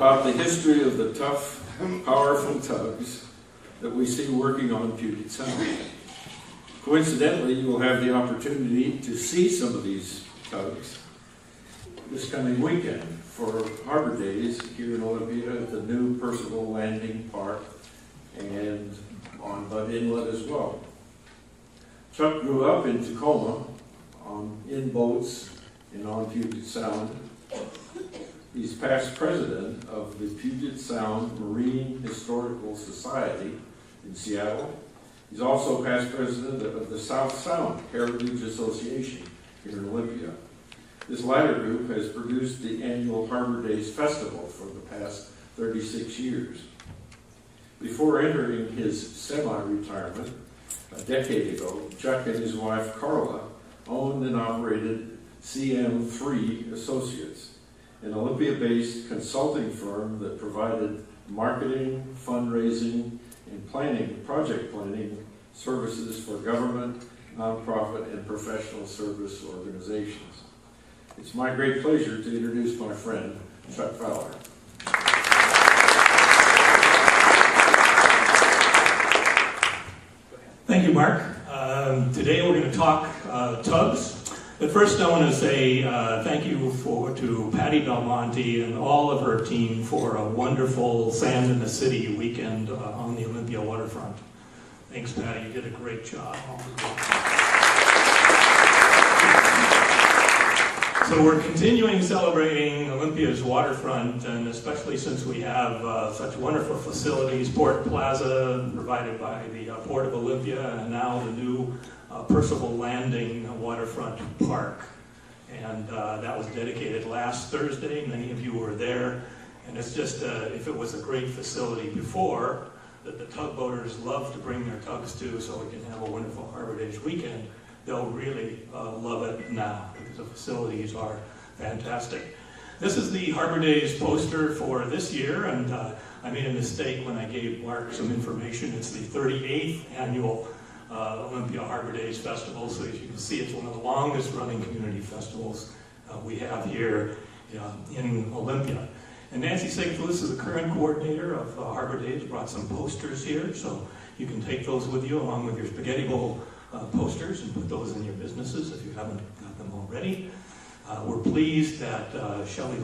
about the history of the tough, powerful tugs that we see working on Puget Sound. Coincidentally, you will have the opportunity to see some of these tugs this coming weekend for Harbor Days here in Olympia at the new Percival Landing Park and on Bud Inlet as well. Chuck grew up in Tacoma in boats and on Puget Sound. He's past president of the Puget Sound Marine Historical Society in Seattle. He's also past president of the South Sound Heritage Association here in Olympia. This latter group has produced the annual Harbor Days Festival for the past 36 years. Before entering his semi-retirement a decade ago, Chuck and his wife Carla owned and operated CM3 Associates, an Olympia-based consulting firm that provided marketing, fundraising, and project planning services for government, nonprofit, and professional service organizations. It's my great pleasure to introduce my friend, Chuck Fowler. Thank you, Mark. Today we're going to talk tugs. But first I want to say thank you to Patty Belmonte and all of her team for a wonderful Sand in the City weekend on the Olympia waterfront. Thanks, Patty. You did a great job. So we're continuing celebrating Olympia's waterfront, and especially since we have such wonderful facilities, Port Plaza provided by the Port of Olympia, and now the new Percival Landing waterfront park. And that was dedicated last Thursday. Many of you were there. And it's just, if it was a great facility before, that the tugboaters love to bring their tugs to so we can have a wonderful Harbor Days weekend, they'll really love it now because the facilities are fantastic. This is the Harbor Days poster for this year, and I made a mistake when I gave Mark some information. It's the 38th annual Olympia Harbor Days Festival, so as you can see, it's one of the longest running community festivals we have here in Olympia. And Nancy Sigfus is the current coordinator of Harbor Days, brought some posters here, so you can take those with you along with your spaghetti bowl posters and put those in your businesses if you haven't got them already. We're pleased that Shelley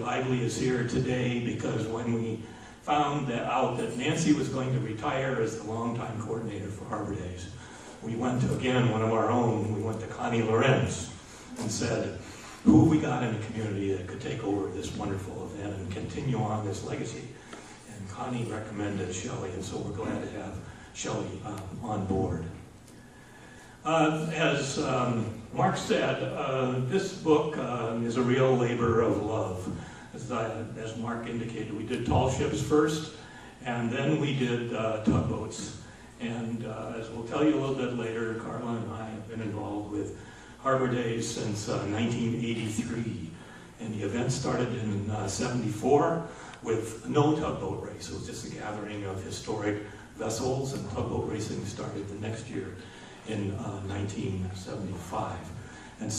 Lively is here today because when we found out that Nancy was going to retire as the longtime coordinator for Harbor Days, we went to, again, one of our own, we went to Connie Lorenz and said, who have we got in the community that could take over this wonderful event and continue on this legacy? And Connie recommended Shelley, and so we're glad to have Shelley on board. As Mark said, this book is a real labor of love. As Mark indicated, we did tall ships first, and then we did tugboats. And as we'll tell you a little bit later, Carla and I have been involved with Harbor Days since 1983. And the event started in '74 with no tugboat race. It was just a gathering of historic vessels, and tugboat racing started the next year in 1975. And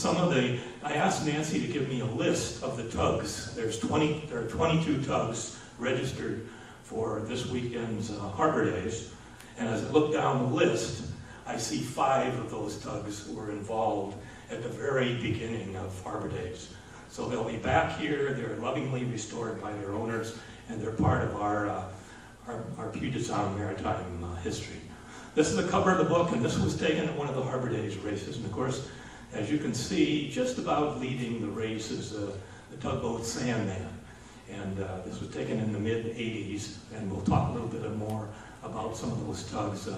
I asked Nancy to give me a list of the tugs. There are 22 tugs registered for this weekend's Harbor Days. And as I look down the list, I see 5 of those tugs were involved at the very beginning of Harbor Days. So they'll be back here, they're lovingly restored by their owners, and they're part of our Puget Sound maritime history. This is the cover of the book, and this was taken at one of the Harbor Days races. And of course, as you can see, just about leading the race is the tugboat Sandman. And this was taken in the mid-'80s, and we'll talk a little bit more about some of those tugs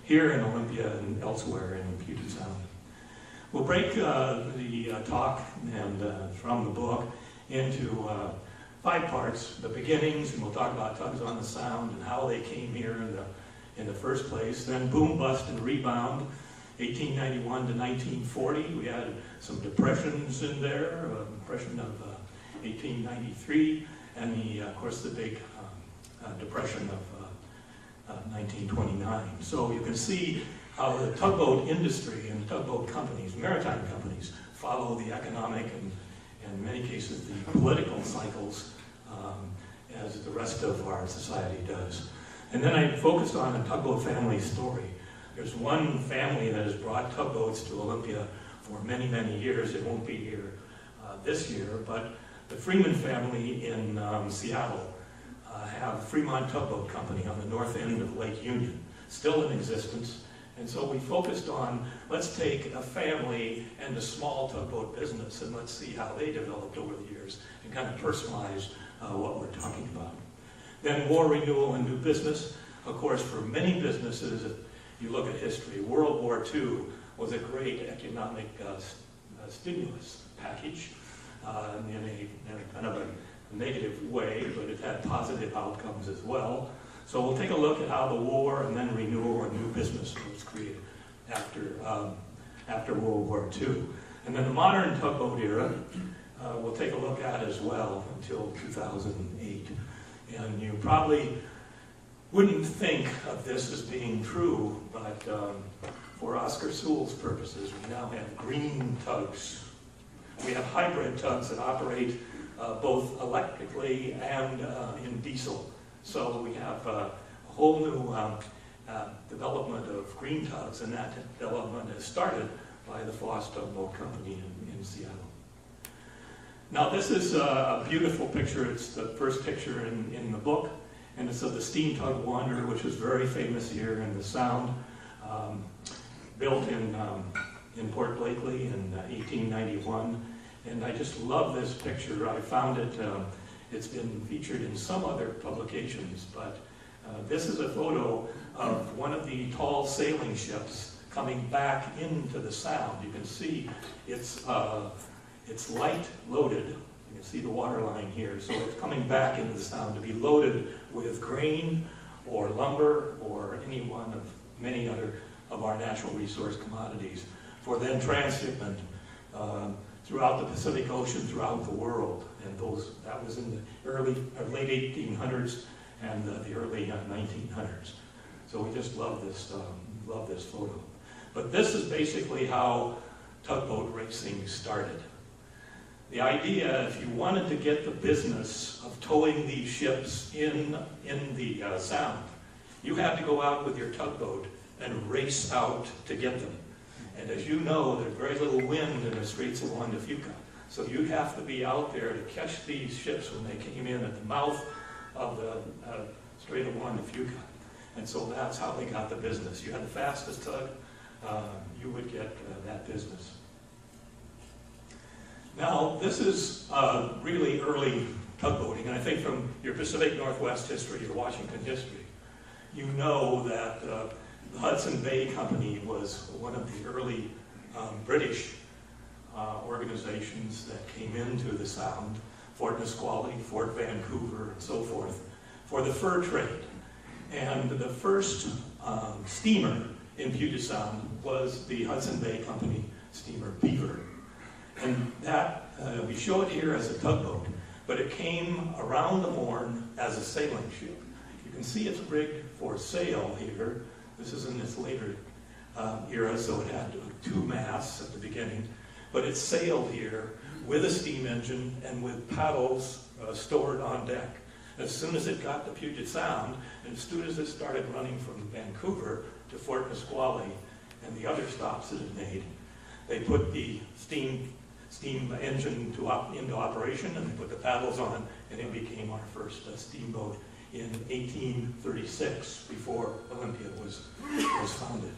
here in Olympia and elsewhere in Puget Sound. We'll break the talk and from the book into 5 parts: the beginnings, and we'll talk about tugs on the Sound and how they came here in the first place. Then boom, bust, and rebound, 1891 to 1940. We had some depressions in there, depression of 1893, and of course the big depression of 1929. So you can see how the tugboat industry and tugboat companies, maritime companies, follow the economic and in many cases the political cycles as the rest of our society does. And then I focused on a tugboat family story. There's one family that has brought tugboats to Olympia for many, many years. It won't be here this year, but the Freeman family in Seattle have Fremont Tugboat Company on the north end of Lake Union, still in existence. And so we focused on, let's take a family and a small tugboat business and let's see how they developed over the years and kind of personalize what we're talking about. Then war renewal and new business. Of course, for many businesses, if you look at history, World War II was a great economic stimulus package in a kind of a negative way, but it had positive outcomes as well. So we'll take a look at how the war and then renewal and new business was created after World War II. And then the modern tugboat era, we'll take a look at as well until 2008. And you probably wouldn't think of this as being true, but for Oscar Sewell's purposes, we now have green tugs. We have hybrid tugs that operate both electrically and in diesel. So we have a whole new development of green tugs, and that development is started by the Foss Tugboat Company in Seattle. Now this is a beautiful picture. It's the first picture in the book, and it's of the steam tug Wanderer, which was very famous here in the Sound, built in Port Blakely in 1891. And I just love this picture. I found it, it's been featured in some other publications, but this is a photo of one of the tall sailing ships coming back into the Sound. You can see it's light loaded. You can see the water line here. So it's coming back into the Sound to be loaded with grain or lumber or any one of many other of our natural resource commodities for then transshipment throughout the Pacific Ocean, throughout the world. And that was in the late 1800s and the early 1900s. So we just love this photo. But this is basically how tugboat racing started. The idea, if you wanted to get the business of towing these ships in the Sound, you had to go out with your tugboat and race out to get them. And as you know, there's very little wind in the Straits of Juan de Fuca. So you'd have to be out there to catch these ships when they came in at the mouth of the Strait of Juan de Fuca. And so that's how they got the business. You had the fastest tug, you would get that business. Now, this is really early tugboating, and I think from your Pacific Northwest history, your Washington history, you know that the Hudson Bay Company was one of the early British organizations that came into the Sound, Fort Nisqually, Fort Vancouver, and so forth, for the fur trade. And the first steamer in Puget Sound was the Hudson Bay Company steamer Beaver. And that, we show it here as a tugboat, but it came around the Horn as a sailing ship. You can see it's rigged for sail here. This is in this later era, so it had two masts at the beginning. But it sailed here with a steam engine and with paddles stored on deck. As soon as it got to Puget Sound, and as soon as it started running from Vancouver to Fort Nisqually and the other stops that it made, they put the steam engine into operation, and they put the paddles on, and it became our first steamboat in 1836, before Olympia was founded.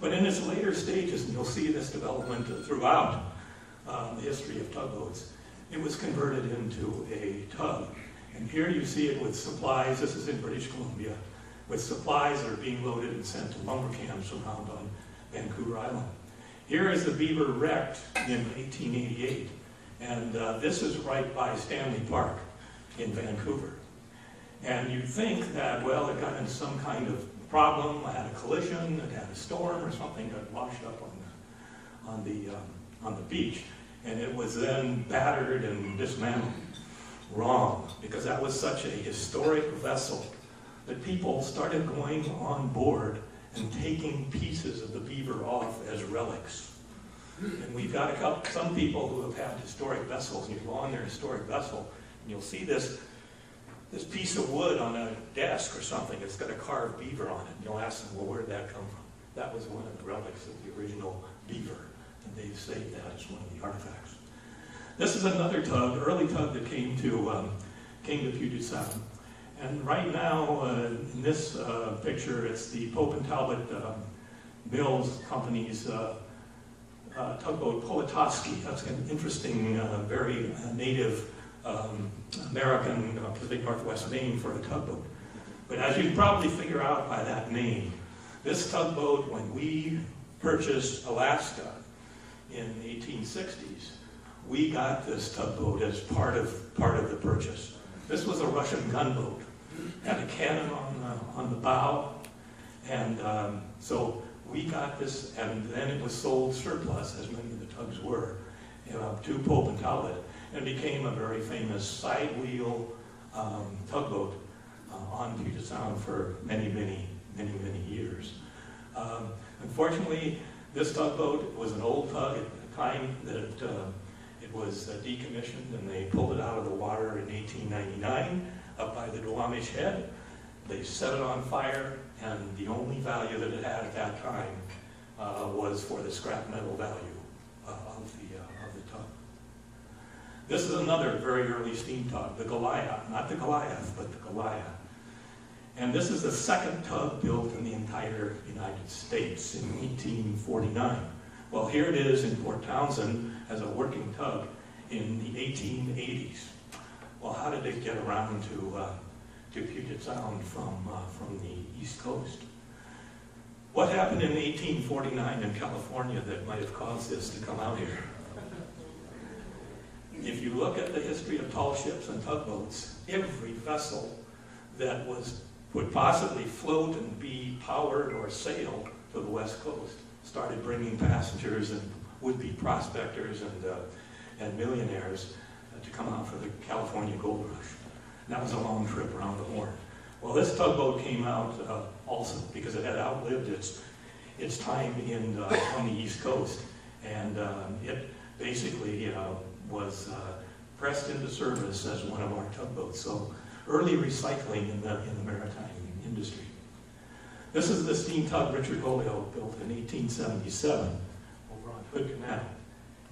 But in its later stages, and you'll see this development throughout the history of tugboats, it was converted into a tug. And here you see it with supplies. This is in British Columbia, with supplies that are being loaded and sent to lumber camps around on Vancouver Island. Here is the Beaver wrecked in 1888, and this is right by Stanley Park in Vancouver. And you'd think that, well, it got in some kind of problem, had a collision, it had a storm or something, got washed up on the beach, and it was then battered and dismantled. Wrong, because that was such a historic vessel that people started going on board and taking pieces of the Beaver off as relics. And we've got some people who have had historic vessels, and you go on their historic vessel, and you'll see this piece of wood on a desk or something. It's got a carved beaver on it. And you'll ask them, well, where did that come from? That was one of the relics of the original beaver, and they've saved that as one of the artifacts. This is another tug, early tug that came to Puget Sound. And right now, in this picture, it's the Pope and Talbot Mills Company's tugboat Powhatan. That's an interesting, very native American Pacific Northwest name for a tugboat. But as you can probably figure out by that name, this tugboat, when we purchased Alaska in the 1860s, we got this tugboat as part of the purchase. This was a Russian gunboat, had a cannon on the bow, and so we got this, and then it was sold surplus, as many of the tugs were, to Pope and Talbot, and became a very famous side wheel tugboat on Puget Sound for many years. Unfortunately, this tugboat was an old tug at the time that it was decommissioned, and they pulled it out of the water in 1899 up by the Duwamish Head. They set it on fire, and the only value that it had at that time was for the scrap metal value of the tug. This is another very early steam tug, the Goliath, not the Goliath, but the Goliath. And this is the second tug built in the entire United States in 1849. Well, here it is in Port Townsend as a working tug in the 1880s. Well, how did it get around to Puget Sound from the East Coast? What happened in 1849 in California that might have caused this to come out here? If you look at the history of tall ships and tugboats, every vessel that would possibly float and be powered or sail to the West Coast started bringing passengers and would-be prospectors and millionaires to come out for the California Gold Rush. And that was a long trip around the Horn. Well, this tugboat came out also because it had outlived its time on the East Coast, and it basically was pressed into service as one of our tugboats. So early recycling in the maritime industry. This is the steam tug Richard Holyoke built in 1877 over on Hood Canal,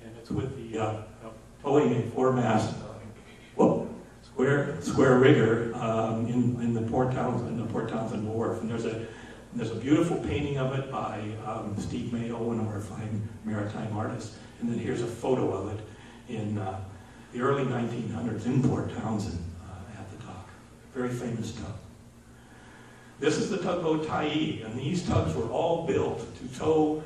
and it's with the towing and foremast square rigger in the Port Townsend Wharf. And there's a beautiful painting of it by Steve Mayo, one of our fine maritime artists. And then here's a photo of it in the early 1900s in Port Townsend at the dock. Very famous tug. This is the tugboat Tyee, and these tugs were all built to tow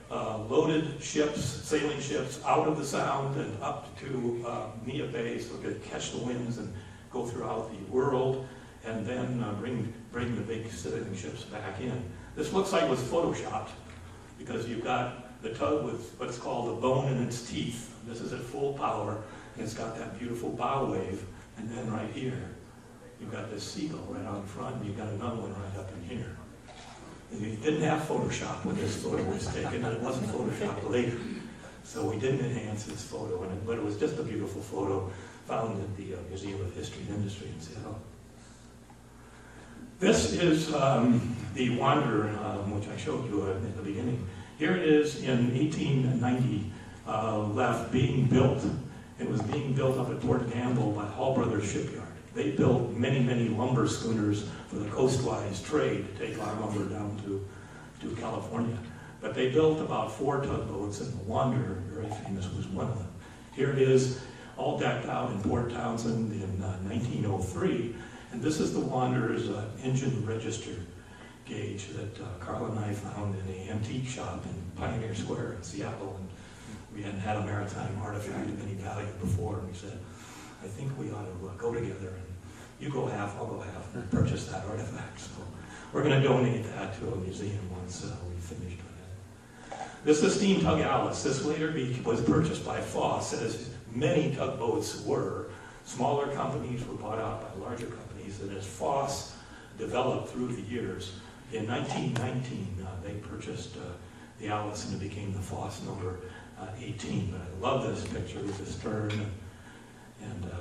loaded ships, sailing ships, out of the Sound and up to Mia Bay so they could catch the winds and go throughout the world, and then bring the big sailing ships back in. This looks like it was photoshopped because you've got the tug with what's called a bone in its teeth. This is at full power, and it's got that beautiful bow wave, and then right here, you've got this seagull right out in front, and you've got another one right up in here. We didn't have Photoshop when this photo was taken, and it wasn't Photoshopped later. So we didn't enhance this photo, but it was just a beautiful photo found at the Museum of History and Industry in Seattle. This is the Wanderer, which I showed you at the beginning. Here it is in 1890, left being built. It was being built up at Port Gamble by Hall Brothers Shipyard. They built many lumber schooners for the coastwise trade to take our lumber down to California. But they built about 4 tugboats, and the Wanderer, very famous, was one of them. Here it is, all decked out in Port Townsend in 1903. And this is the Wanderer's engine register gauge that Carl and I found in an antique shop in Pioneer Square in Seattle. And we hadn't had a maritime artifact of any value before, and we said, I think we ought to go together, and you go half, I'll go half, and purchase that artifact. So we're going to donate that to a museum once we finished with it. This is steam tug Alice. This later was purchased by Foss, as many tugboats were. Smaller companies were bought out by larger companies, and as Foss developed through the years, in 1919 they purchased the Alice, and it became the Foss number 18. But I love this picture with the stern and